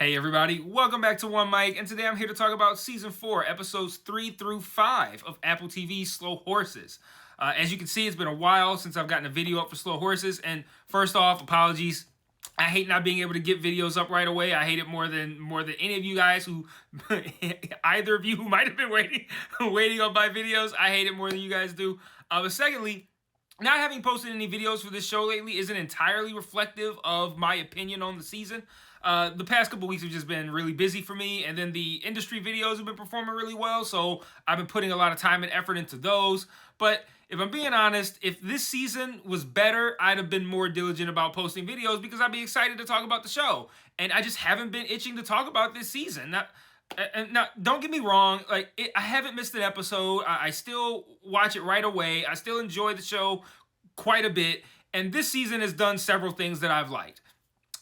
Hey everybody, welcome back to One Mic, and today I'm here to talk about Season 4, Episodes 3 through 5 of Apple TV's Slow Horses. As you can see, it's been a while since I've gotten a video up for Slow Horses, and first off, apologies. I hate not being able to get videos up right away. I hate it more than any of you guys who, either of you who might have been waiting on my videos. I hate it more than you guys do. But secondly, not having posted any videos for this show lately isn't entirely reflective of my opinion on the season. The past couple weeks have just been really busy for me, and then the industry videos have been performing really well, so I've been putting a lot of time and effort into those. But if I'm being honest, if this season was better, I'd have been more diligent about posting videos because I'd be excited to talk about the show. And I just haven't been itching to talk about this season. Now, don't get me wrong, I haven't missed an episode. I still watch it right away. I still enjoy the show quite a bit, and this season has done several things that I've liked.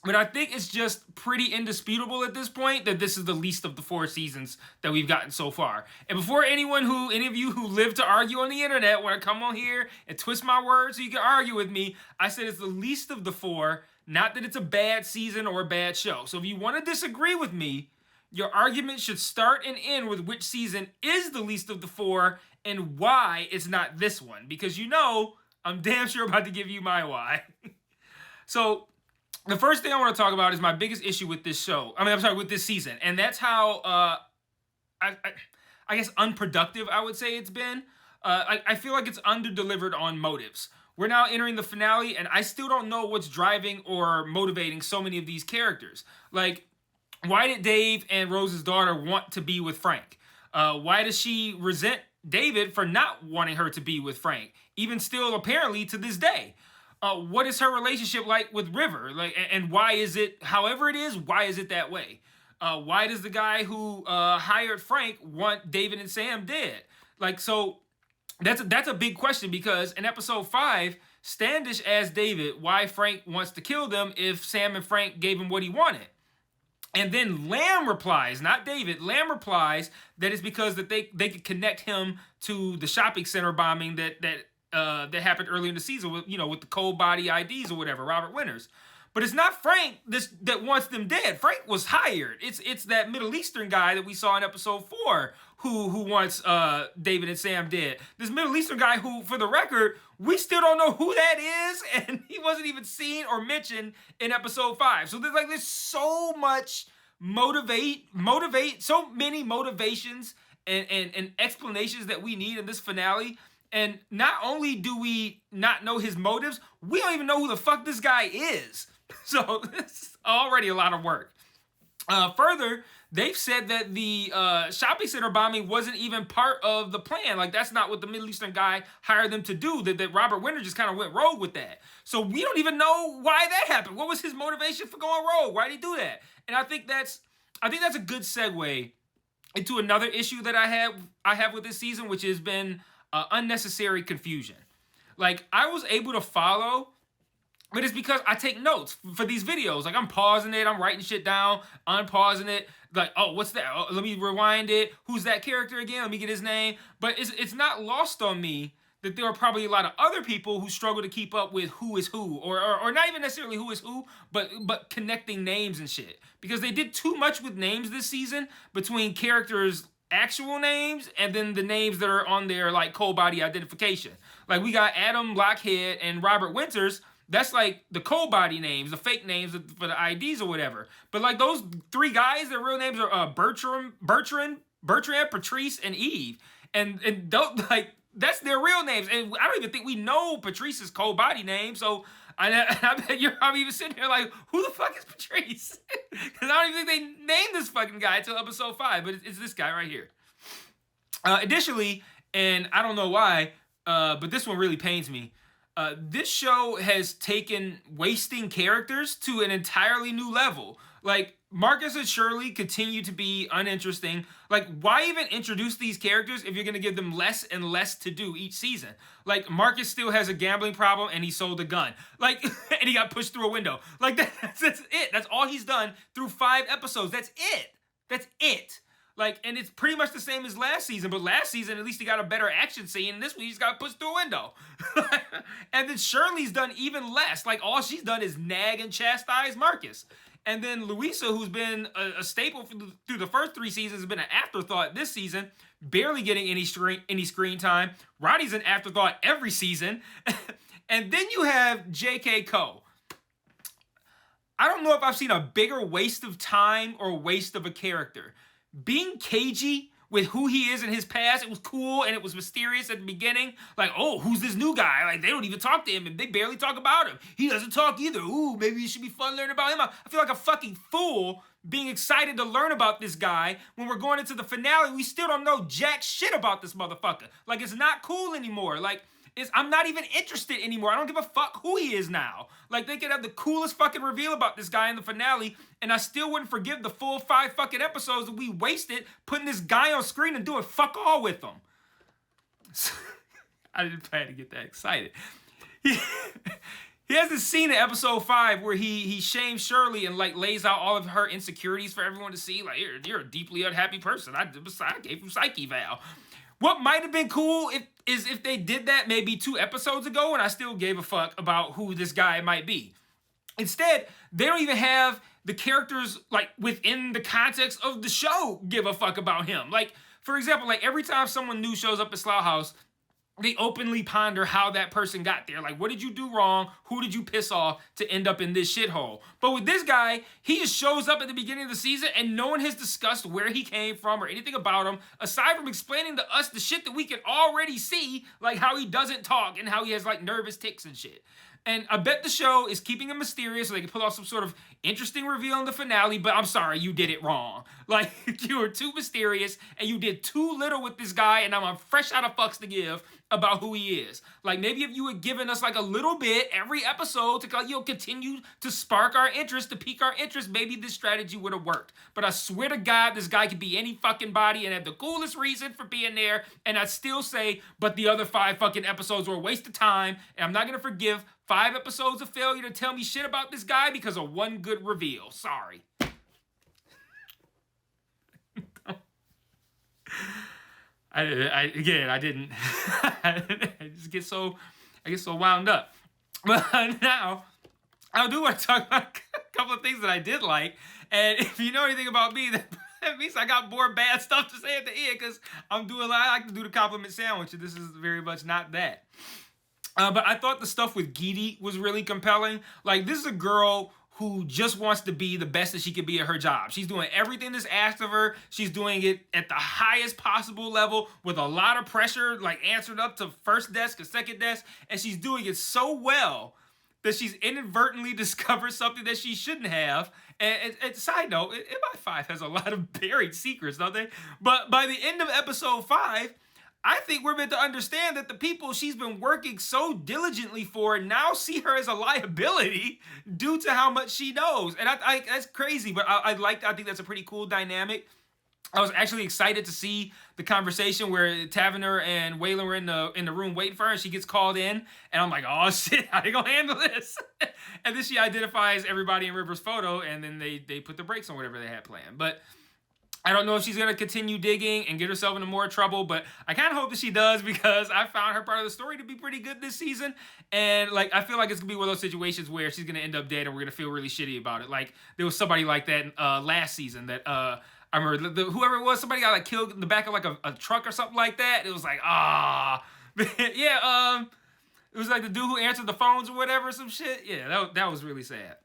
But I think it's just pretty indisputable at this point that this is the least of the 4 seasons that we've gotten so far. And before any of you who live to argue on the internet want to come on here and twist my words so you can argue with me, I said it's the least of the 4, not that it's a bad season or a bad show. So if you want to disagree with me, your argument should start and end with which season is the least of the 4 and why it's not this one. Because I'm damn sure about to give you my why. So the first thing I want to talk about is my biggest issue with this show. With this season. And that's how, I guess, unproductive I would say it's been. I feel like it's under-delivered on motives. We're now entering the finale, and I still don't know what's driving or motivating so many of these characters. Like, why did Dave and Rose's daughter want to be with Frank? Why does she resent David for not wanting her to be with Frank? Even still, apparently, to this day. What is her relationship like with River? And why is it, however it is, why is it that way? Why does the guy who hired Frank want David and Sam dead? So that's a big question, because in episode 5, Standish asked David why Frank wants to kill them if Sam and Frank gave him what he wanted. And then Lamb replies, not David, Lamb replies that it's because that they could connect him to the shopping center bombing that happened earlier in the season with the cold body IDs or whatever, Robert Winters. But it's not Frank that wants them dead. Frank was hired. It's that Middle Eastern guy that we saw in episode 4 who wants David and Sam dead. This Middle Eastern guy who, for the record, we still don't know who that is, and he wasn't even seen or mentioned in episode 5. So there's so much so many motivations and explanations that we need in this finale. And not only do we not know his motives, we don't even know who the fuck this guy is. So it's already a lot of work. Further, they've said that the shopping center bombing wasn't even part of the plan. That's not what the Middle Eastern guy hired them to do. That Robert Winter just kind of went rogue with that. So we don't even know why that happened. What was his motivation for going rogue? Why did he do that? And I think that's a good segue into another issue that I have with this season, which has been unnecessary confusion. I was able to follow, but it's because I take notes for these videos. I'm pausing it, I'm writing shit down, unpausing it. Oh, what's that? Oh, let me rewind it. Who's that character again? Let me get his name. But it's not lost on me that there are probably a lot of other people who struggle to keep up with who is who, or not even necessarily who is who, but connecting names and shit. Because they did too much with names this season between characters' actual names and then the names that are on their cold body identification. We got Adam Lockhead and Robert Winters. That's the cold body names, the fake names for the IDs or whatever. But those 3 guys, their real names are Bertrand, Patrice, and Eve. And don't that's their real names. And I don't even think we know Patrice's cold body name. So I bet you're probably even sitting here who the fuck is Patrice? Because I don't even think they named this fucking guy until episode 5, but it's this guy right here. Additionally, and I don't know why, but this one really pains me, this show has taken wasting characters to an entirely new level. Marcus and Shirley continue to be uninteresting. Why even introduce these characters if you're going to give them less and less to do each season? Marcus still has a gambling problem and he sold a gun. And he got pushed through a window. That's it. That's all he's done through 5 episodes. That's it. And it's pretty much the same as last season, but last season, at least he got a better action scene, and this one, he just got pushed through a window. And then Shirley's done even less. All she's done is nag and chastise Marcus. And then Louisa, who's been a staple through the first 3 seasons, has been an afterthought this season, barely getting any screen time. Roddy's an afterthought every season. And then you have J.K. Cole. I don't know if I've seen a bigger waste of time or waste of a character. Being cagey with who he is in his past, it was cool and it was mysterious at the beginning. Like, oh, who's this new guy? Like, they don't even talk to him and they barely talk about him. He doesn't talk either. Ooh, maybe it should be fun learning about him. I feel like a fucking fool being excited to learn about this guy when we're going into the finale. We still don't know jack shit about this motherfucker. Like, it's not cool anymore. Like, I'm not even interested anymore. I don't give a fuck who he is now. Like, they could have the coolest fucking reveal about this guy in the finale, and I still wouldn't forgive the full 5 fucking episodes that we wasted putting this guy on screen and doing fuck all with him. I didn't plan to get that excited. He has this scene in episode 5 where he shames Shirley and like lays out all of her insecurities for everyone to see. Like, you're a deeply unhappy person. I gave him psyche Val. What might have been cool if they did that maybe 2 episodes ago and I still gave a fuck about who this guy might be. Instead, they don't even have the characters like within the context of the show give a fuck about him. Like, for example, like every time someone new shows up at Slough House, they openly ponder how that person got there. Like, what did you do wrong? Who did you piss off to end up in this shithole? But with this guy, he just shows up at the beginning of the season and no one has discussed where he came from or anything about him, aside from explaining to us the shit that we can already see, like how he doesn't talk and how he has like nervous tics and shit. And I bet the show is keeping him mysterious so they can pull off some sort of interesting reveal in the finale, but I'm sorry, you did it wrong. Like, you were too mysterious and you did too little with this guy, and I'm fresh out of fucks to give about who he is. Like, maybe if you had given us like a little bit every episode to continue to spark our interest, to pique our interest, maybe this strategy would have worked. But I swear to God, this guy could be any fucking body and have the coolest reason for being there, and I'd still say, but the other 5 fucking episodes were a waste of time, and I'm not gonna forgive 5 episodes of failure to tell me shit about this guy because of 1 good reveal. Sorry. I didn't. I get so wound up. But now, I do want to talk about a couple of things that I did like. And if you know anything about me, that means I got more bad stuff to say at the end because I like to do the compliment sandwich, and this is very much not that. But I thought the stuff with Geety was really compelling. Like, this is a girl who just wants to be the best that she can be at her job. She's doing everything that's asked of her. She's doing it at the highest possible level with a lot of pressure, like answered up to first desk or second desk. And she's doing it so well that she's inadvertently discovered something that she shouldn't have. And side note, MI5 has a lot of buried secrets, don't they? But by the end of episode 5, I think we're meant to understand that the people she's been working so diligently for now see her as a liability due to how much she knows. And I that's crazy, but I think that's a pretty cool dynamic. I was actually excited to see the conversation where Taverner and Waylon were in the room waiting for her, and she gets called in, and I'm like, oh shit, how they gonna handle this? And then she identifies everybody in River's photo, and then they put the brakes on whatever they had planned. But I don't know if she's going to continue digging and get herself into more trouble, but I kind of hope that she does because I found her part of the story to be pretty good this season. And like, I feel like it's going to be one of those situations where she's going to end up dead and we're going to feel really shitty about it. Like, there was somebody like that last season that I remember, whoever it was, somebody got like killed in the back of like a truck or something like that. It was like, yeah, it was like the dude who answered the phones or whatever, some shit. Yeah, that was really sad.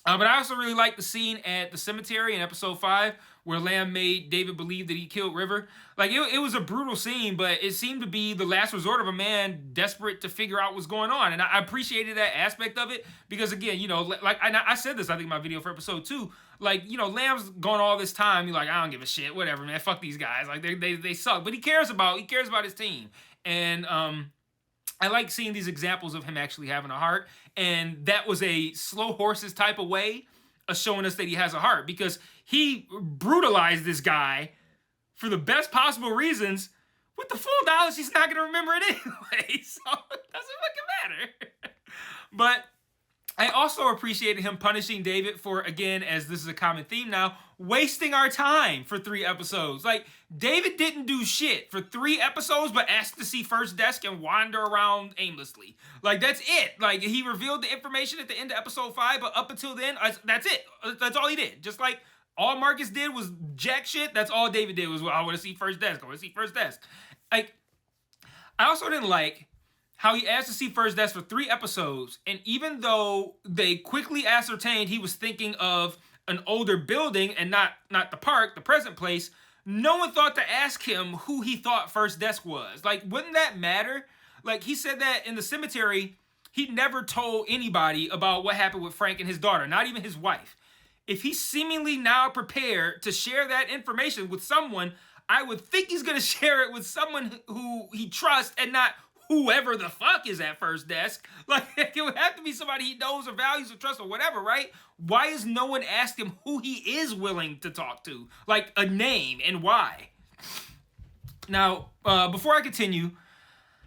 But I also really liked the scene at the cemetery in episode 5 where Lamb made David believe that he killed River. Like, it was a brutal scene, but it seemed to be the last resort of a man desperate to figure out what's going on. And I appreciated that aspect of it because, again, you know, like I said this, I think, in my video for episode 2. Like, you know, Lamb's gone all this time. You're like, I don't give a shit. Whatever, man. Fuck these guys. Like, they suck. But he cares about his team. And I like seeing these examples of him actually having a heart. And that was a slow horses type of way of showing us that he has a heart, because he brutalized this guy for the best possible reasons with the full knowledge he's not going to remember it anyway. So it doesn't fucking matter. But I also appreciated him punishing David for, again, as this is a common theme now, wasting our time for 3 episodes. Like, David didn't do shit for 3 episodes, but asked to see First Desk and wander around aimlessly. Like, that's it. Like, he revealed the information at the end of episode 5, but up until then, that's it. That's all he did. Just like all Marcus did was jack shit, that's all David did was, well, I want to see First Desk. I want to see First Desk. Like, I also didn't like how he asked to see First Desk for 3 episodes, and even though they quickly ascertained he was thinking of an older building and not the park, the present place, no one thought to ask him who he thought First Desk was. Like, wouldn't that matter? Like, he said that in the cemetery, he never told anybody about what happened with Frank and his daughter, not even his wife. If he's seemingly now prepared to share that information with someone, I would think he's going to share it with someone who he trusts and not whoever the fuck is at First Desk. Like, it would have to be somebody he knows or values or trusts or whatever, right? Why has no one asked him who he is willing to talk to? Like, a name, and why? Now, before I continue,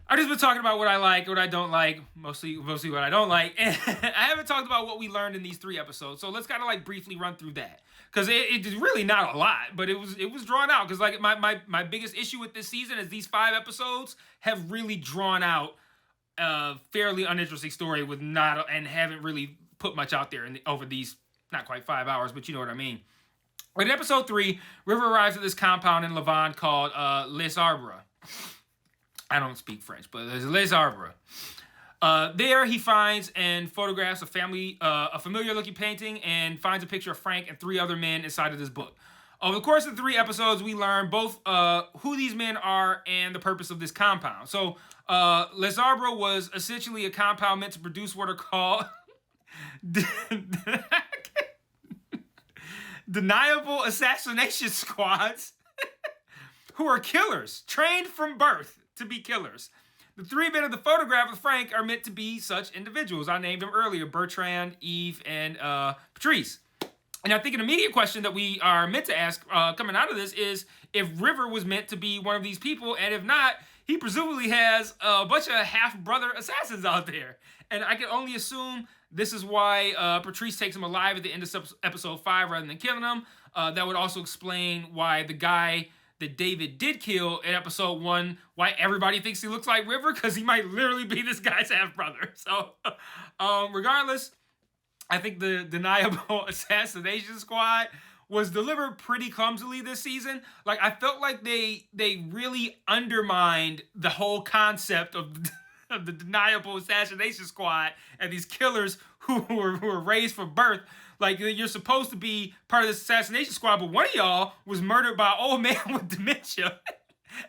I've just been talking about what I like, what I don't like, mostly what I don't like, and I haven't talked about what we learned in these 3 episodes, so let's kind of like briefly run through that. Because it's really not a lot, but it was drawn out. Because like my biggest issue with this season is these 5 episodes have really drawn out a fairly uninteresting story and haven't really put much out there over these not quite 5 hours, but you know what I mean. But in episode 3, River arrives at this compound in Levant called Les Arbres. I don't speak French, but there's Les Arbres. There he finds and photographs a familiar-looking painting and finds a picture of Frank and 3 other men inside of this book. Over the course of 3 episodes, we learn both who these men are and the purpose of this compound. So, Les Arbres was essentially a compound meant to produce what are called deniable assassination squads who are killers, trained from birth to be killers. The 3 men of the photograph of Frank are meant to be such individuals. I named them earlier, Bertrand, Eve, and Patrice. And I think an immediate question that we are meant to ask coming out of this is if River was meant to be one of these people, and if not, he presumably has a bunch of half-brother assassins out there. And I can only assume this is why Patrice takes him alive at the end of episode 5 rather than killing him. That would also explain why the guy that David did kill in episode 1, why everybody thinks he looks like River, because he might literally be this guy's half-brother. So, regardless, I think the deniable assassination squad was delivered pretty clumsily this season. Like, I felt like they really undermined the whole concept of the deniable assassination squad and these killers who were raised from birth. Like, you're supposed to be part of this assassination squad, but one of y'all was murdered by an old man with dementia.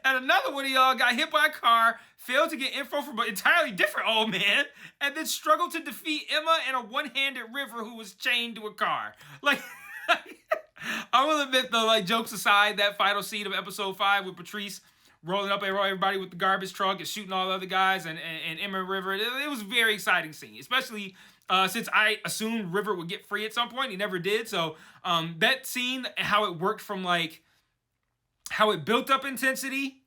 And another one of y'all got hit by a car, failed to get info from an entirely different old man, and then struggled to defeat Emma and a one-handed River who was chained to a car. Like, I will admit, though, like, jokes aside, that final scene of episode 5 with Patrice rolling up everybody with the garbage truck and shooting all the other guys and Emma and River, it was a very exciting scene, especially since I assumed River would get free at some point. He never did. So that scene, how it worked from like how it built up intensity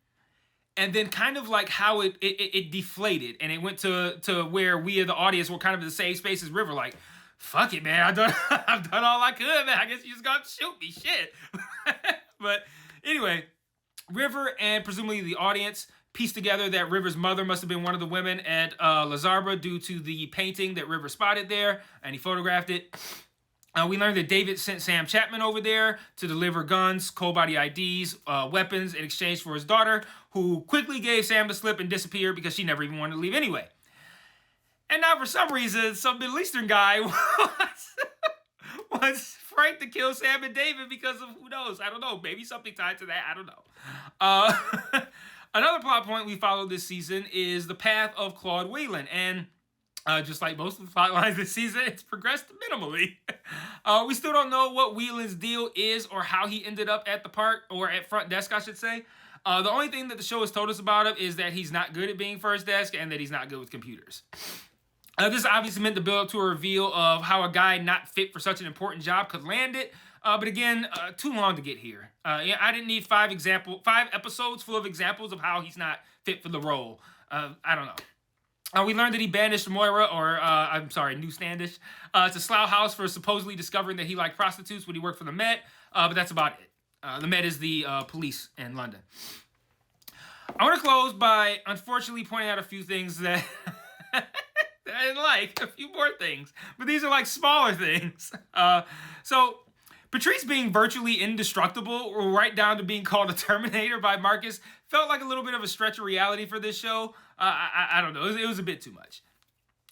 and then kind of like how it deflated and it went to where we as the audience were kind of in the same space as River. Like, fuck it, man. I've done all I could, man. I guess you just got to shoot me. Shit. But anyway, River and presumably the audience pieced together that River's mother must have been one of the women at Les Arbres due to the painting that River spotted there, and he photographed it. We learned that David sent Sam Chapman over there to deliver guns, cold body IDs, weapons in exchange for his daughter, who quickly gave Sam the slip and disappeared because she never even wanted to leave anyway. And now for some reason, some Middle Eastern guy wants Frank to kill Sam and David because of who knows. I don't know. Maybe something tied to that. I don't know. Another plot point we followed this season is the path of Claude Whelan. And just like most of the plot lines this season, it's progressed minimally. We still don't know what Whelan's deal is or how he ended up at the park, or at front desk, I should say. The only thing that the show has told us about him is that he's not good at being first desk and that he's not good with computers. This obviously meant to build up to a reveal of how a guy not fit for such an important job could land it. But again, too long to get here. I didn't need 5 episodes full of examples of how he's not fit for the role. I don't know. We learned that he banished Moira, New Standish, to Slough House for supposedly discovering that he liked prostitutes when he worked for the Met, but that's about it. The Met is the police in London. I want to close by, unfortunately, pointing out a few things that I didn't like. A few more things. But these are like smaller things. So, Patrice being virtually indestructible, right down to being called a Terminator by Marcus, felt like a little bit of a stretch of reality for this show. I don't know. It was a bit too much.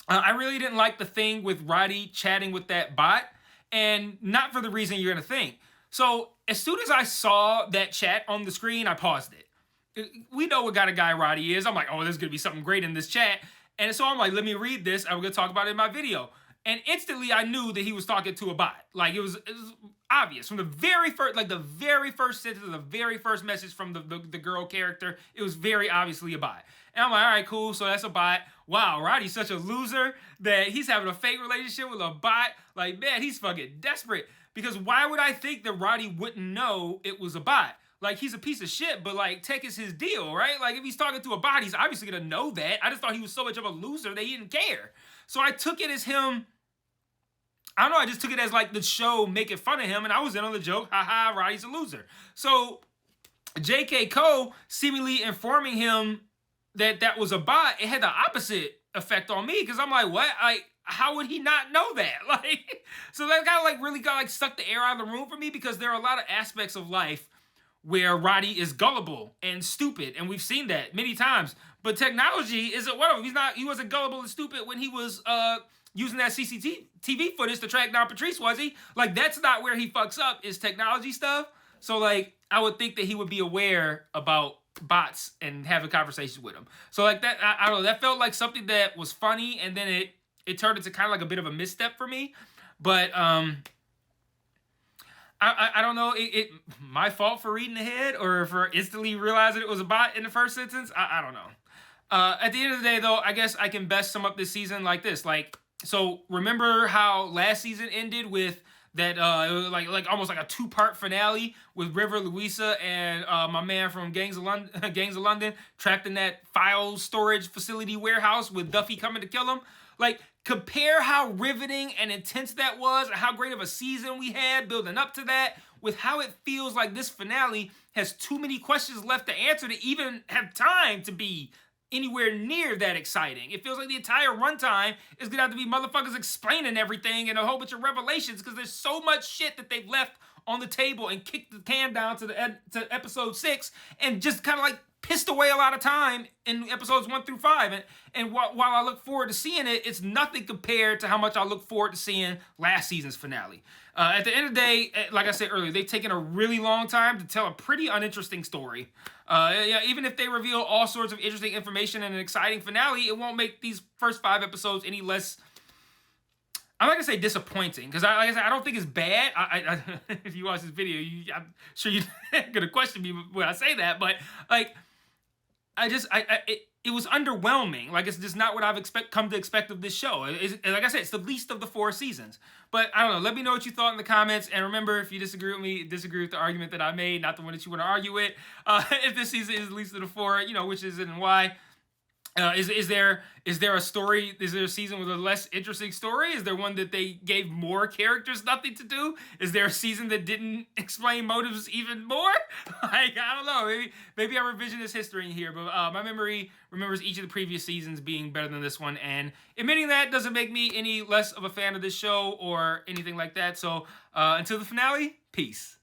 I really didn't like the thing with Roddy chatting with that bot, and not for the reason you're going to think. So, as soon as I saw that chat on the screen, I paused it. We know what kind of guy Roddy is. I'm like, oh, there's going to be something great in this chat. And so I'm like, let me read this. I'm going to talk about it in my video. And instantly I knew that he was talking to a bot. Like, it was obvious. From the very first sentence, the very first message from the girl character, it was very obviously a bot. And I'm like, all right, cool. So that's a bot. Wow, Roddy's such a loser that he's having a fake relationship with a bot. Like, man, he's fucking desperate. Because why would I think that Roddy wouldn't know it was a bot? Like, he's a piece of shit, but, like, tech is his deal, right? Like, if he's talking to a bot, he's obviously going to know that. I just thought he was so much of a loser that he didn't care. So I took it as him... I don't know, I just took it as, like, the show making fun of him, and I was in on the joke, haha, Roddy's a loser. So, J.K. Cole seemingly informing him that that was a bot, it had the opposite effect on me, because I'm like, what? How would he not know that? Like, so that kind of, like, really got, like, sucked the air out of the room for me, because there are a lot of aspects of life where Roddy is gullible and stupid, and we've seen that many times. But technology isn't one of them. He wasn't gullible and stupid when he was using that CCTV footage to track down Patrice, was he? Like, that's not where he fucks up, is technology stuff. So, like, I would think that he would be aware about bots and having conversations with them. So, like, that, I don't know, that felt like something that was funny, and then it turned into kind of like a bit of a misstep for me. But, I don't know, it my fault for reading ahead or for instantly realizing it was a bot in the first sentence. I don't know. At the end of the day, though, I guess I can best sum up this season like this. Like, so remember how last season ended with that, it was like almost like a 2-part finale with River, Louisa, and my man from Gangs of London trapped in that file storage facility warehouse with Duffy coming to kill him. Like, compare how riveting and intense that was and how great of a season we had building up to that with how it feels like this finale has too many questions left to answer to even have time to be anywhere near that exciting. It feels like the entire runtime is going to have to be motherfuckers explaining everything and a whole bunch of revelations because there's so much shit that they've left on the table and kicked the can down to episode 6 and just kind of like pissed away a lot of time in episodes 1 through 5. And while I look forward to seeing it, it's nothing compared to how much I look forward to seeing last season's finale. At the end of the day, like I said earlier, they've taken a really long time to tell a pretty uninteresting story. Even if they reveal all sorts of interesting information in an exciting finale, it won't make these first 5 episodes any less... I'm not going to say disappointing, because like I said, I don't think it's bad. If you watch this video, I'm sure you're going to question me when I say that, but like... It was underwhelming. Like, it's just not what I've come to expect of this show. Like I said, it's the least of the 4 seasons. But I don't know. Let me know what you thought in the comments. And remember, if you disagree with me, disagree with the argument that I made, not the one that you want to argue with. If this season is the least of the 4, which is it and why. Is there a story? Is there a season with a less interesting story? Is there one that they gave more characters nothing to do? Is there a season that didn't explain motives even more? Like, I don't know. Maybe I'm revisionist history here, but my memory remembers each of the previous seasons being better than this one, and admitting that doesn't make me any less of a fan of this show or anything like that. So until the finale, peace.